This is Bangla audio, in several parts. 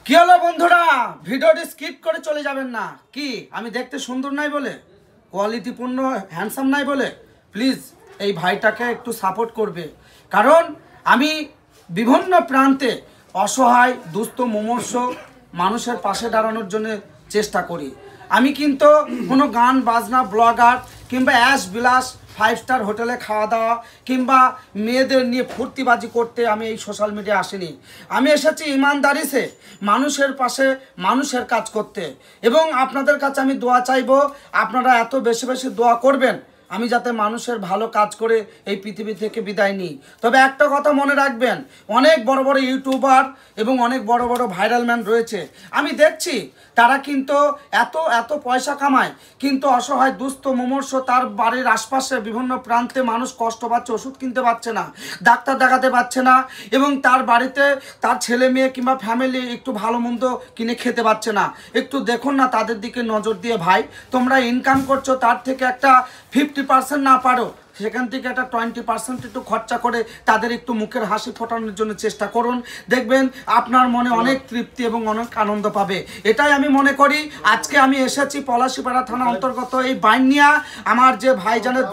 কি হলো বন্ধুরা, ভিডিওটি স্কিপ করে চলে যাবেন না। কি আমি দেখতে সুন্দর নাই বলে, কোয়ালিটিপূর্ণ হ্যান্ডসাম নাই বলে প্লিজ এই ভাইটাকে একটু সাপোর্ট করবে। কারণ আমি বিভিন্ন প্রান্তে অসহায় দুস্থ মুমূর্ষ মানুষের পাশে দাঁড়ানোর জন্য চেষ্টা করি। আমি কিন্তু কোনো গান বাজনা ব্লগার কিংবা অ্যাশ বিলাস 5 স্টার হোটেলে খাওয়া দাওয়া কিংবা মেয়েদের নিয়ে ফুর্তিবাজি করতে আমি এই সোশ্যাল মিডিয়া আসিনি। আমি এসেছি ইমানদারিতে মানুষের পাশে মানুষের কাজ করতে। এবং আপনাদের কাছে আমি দোয়া চাইবো, আপনারা এত বেশি বেশি দোয়া করবেন আমি যাতে মানুষের ভালো কাজ করে এই পৃথিবী থেকে বিদায় নিই। তবে একটা কথা মনে রাখবেন, অনেক বড় বড় ইউটিউবার এবং অনেক বড় বড় ভাইরাল ম্যান রয়েছে, আমি দেখছি তারা কিন্তু এত এত পয়সা কামায়, কিন্তু অসহায় দুস্থ মুমূর্ষ তার বাড়ির আশপাশে বিভিন্ন প্রান্তে মানুষ কষ্ট পাচ্ছে, ওষুধ কিনতে পারছে না, ডাক্তার দেখাতে পারছে না, এবং তার বাড়িতে তার ছেলে মেয়ে কিংবা ফ্যামিলি একটু ভালো মন্দ কিনে খেতে পারছে না। একটু দেখুন না তাদের দিকে নজর দিয়ে। ভাই তোমরা ইনকাম করছো, তার থেকে একটা 50% না পারো সেখান থেকে একটা 20% একটু খরচা করে তাদের একটু মুখের হাসি ফোটানোর জন্য চেষ্টা করুন। দেখবেন আপনার মনে অনেক তৃপ্তি এবং অনেক আনন্দ পাবে। এটাই আমি মনে করি। আজকে আমি এসেছি পলাশীপাড়া থানা অন্তর্গত এই বাইনিয়া আমার যে ভাইজানের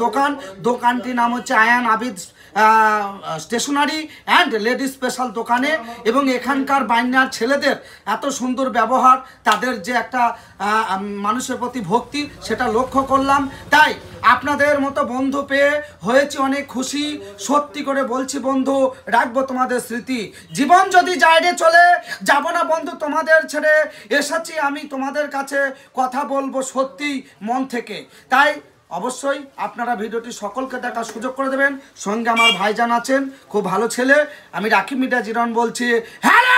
দোকানটির নাম হচ্ছে Ayan Abid stationery and ladies special দোকানে। এবং এখানকার বাইনার ছেলেদের এত সুন্দর ব্যবহার, তাদের যে একটা মানুষের প্রতি ভক্তি, সেটা লক্ষ্য করলাম। তাই আপনাদের মতো বন্ধু পেয়ে হয়েছি অনেক খুশি। সত্যি করে বলছি বন্ধু, রাখবো তোমাদের স্মৃতি। জীবন যদি জায়গায় চলে যাব না বন্ধু তোমাদের ছেড়ে। এসেছি আমি তোমাদের কাছে কথা বলবো সত্যি মন থেকে। তাই অবশ্যই আপনারা ভিডিওটি সকলকে দেখার সুযোগ করে দেবেন। সঙ্গে আমার ভাইজান আছেন, খুব ভালো ছেলে। আমি রাকিব মিডিয়া জিরন বলছি। হ্যালো